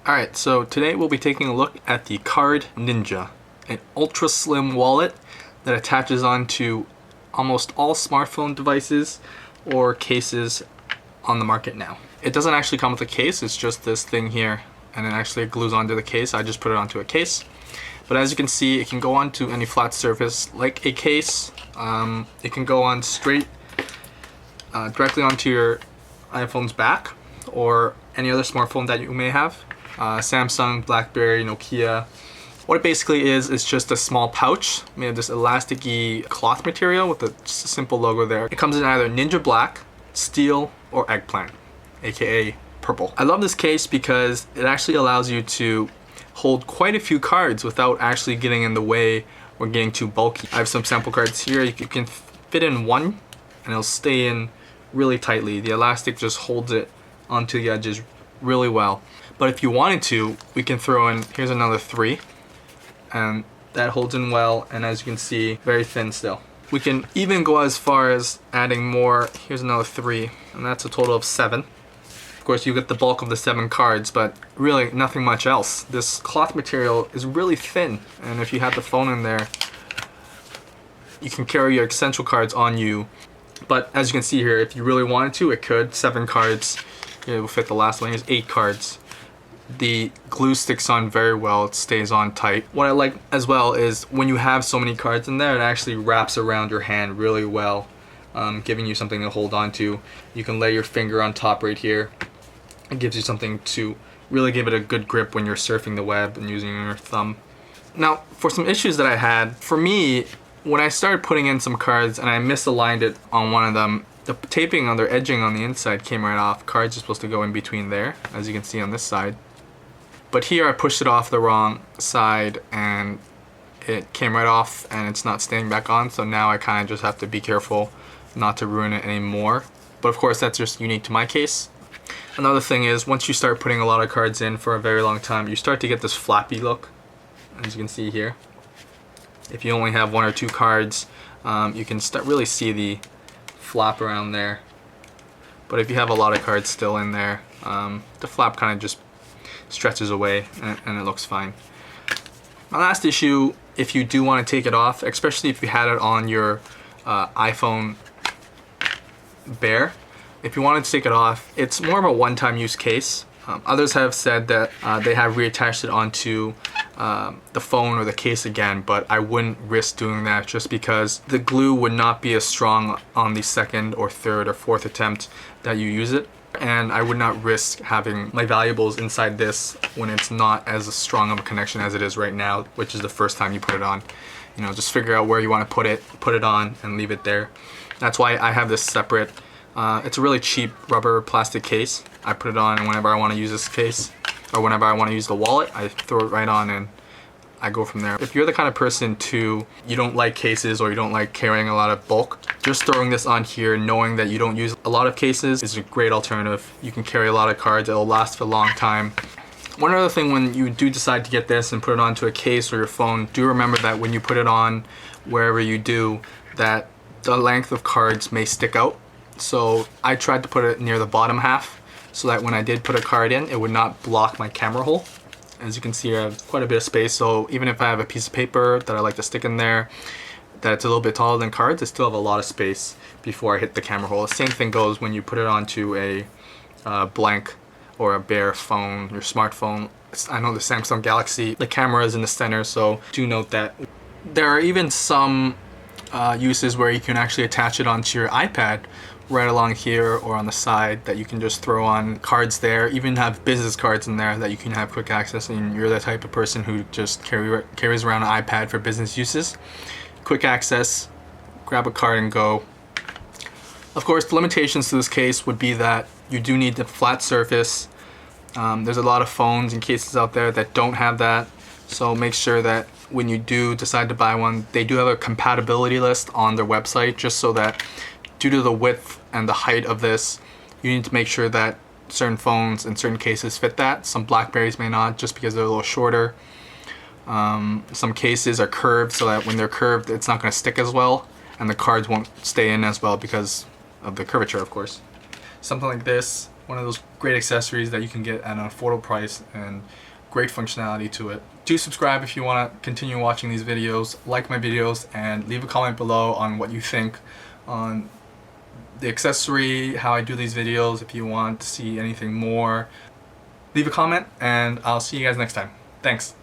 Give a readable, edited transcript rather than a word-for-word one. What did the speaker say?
Alright, so today we'll be taking a look at the CardNinja, an ultra slim wallet that attaches onto almost all smartphone devices or cases on the market now. It doesn't actually come with a case, it's just this thing here, and it actually glues onto the case. I just put it onto a case. But as you can see, it can go onto any flat surface like a case. It can go on straight directly onto your iPhone's back or any other smartphone that you may have. Samsung, BlackBerry, Nokia. What it basically is just a small pouch made of this elasticy cloth material with just a simple logo there. It comes in either Ninja Black, Steel, or Eggplant, aka purple. I love this case because it actually allows you to hold quite a few cards without actually getting in the way or getting too bulky. I have some sample cards here. You can fit in one and it'll stay in really tightly. The elastic just holds it onto the edges really well. But if you wanted to, we can throw in, here's another 3, and that holds in well, and as you can see, very thin still. We can even go as far as adding more. Here's another 3, and that's a total of 7. Of course, you get the bulk of the 7 cards, but really nothing much else. This cloth material is really thin, and if you have the phone in there, you can carry your essential cards on you. But as you can see here, if you really wanted to, it could. 7 cards. It will fit the last one. Here's 8 cards. The glue sticks on very well, it stays on tight. What I like as well is when you have so many cards in there, it actually wraps around your hand really well, giving you something to hold on to. You can lay your finger on top right here. It gives you something to really give it a good grip when you're surfing the web and using your thumb. Now, for some issues that I had, for me, when I started putting in some cards and I misaligned it on one of them, the taping on their edging on the inside came right off. Cards are supposed to go in between there, as you can see on this side. But here I pushed it off the wrong side and it came right off and it's not staying back on, so now I kind of just have to be careful not to ruin it anymore. But of course that's just unique to my case. Another thing is, once you start putting a lot of cards in for a very long time, you start to get this flappy look, as you can see here. If you only have 1 or 2 cards, you can really see the flap around there. But if you have a lot of cards still in there, the flap kind of just stretches away and it looks fine. My last issue, if you do want to take it off, especially if you had it on your iPhone bare, if you wanted to take it off, it's more of a one-time use case. Others have said that they have reattached it onto the phone or the case again, but I wouldn't risk doing that just because the glue would not be as strong on the 2nd or 3rd or 4th attempt that you use it. And I would not risk having my valuables inside this when it's not as strong of a connection as it is right now, which is the first time you put it on. You know, just figure out where you want to put it on and leave it there. That's why I have this separate, it's a really cheap rubber plastic case. I put it on, and whenever I want to use this case, or whenever I want to use the wallet, I throw it right on and I go from there. If you're the kind of person you don't like cases or you don't like carrying a lot of bulk, just throwing this on here, knowing that you don't use a lot of cases, is a great alternative. You can carry a lot of cards, it'll last for a long time. One other thing, when you do decide to get this and put it onto a case or your phone, do remember that when you put it on wherever you do, that the length of cards may stick out. So I tried to put it near the bottom half so that when I did put a card in, it would not block my camera hole. As you can see, I have quite a bit of space, so even if I have a piece of paper that I like to stick in there that's a little bit taller than cards, I still have a lot of space before I hit the camera hole. The same thing goes when you put it onto a blank or a bare phone, your smartphone. I know the Samsung Galaxy, the camera is in the center, so do note that. There are even some uses where you can actually attach it onto your iPad right along here or on the side, that you can just throw on cards there, even have business cards in there that you can have quick access, and you're the type of person who just carries around an iPad for business uses. Quick access, grab a card and go. Of course, the limitations to this case would be that you do need the flat surface. There's a lot of phones and cases out there that don't have that, so make sure that when you do decide to buy one, they do have a compatibility list on their website, just so that due to the width and the height of this, you need to make sure that certain phones and certain cases fit that. Some Blackberries may not, just because they're a little shorter. Some cases are curved, so that when they're curved, it's not going to stick as well, and the cards won't stay in as well because of the curvature, of course. Something like this one of those great accessories that you can get at an affordable price and great functionality to it. Do subscribe if you want to continue watching these videos, like my videos, and leave a comment below on what you think on the accessory, how I do these videos. If you want to see anything more, leave a comment, and I'll see you guys next time. Thanks.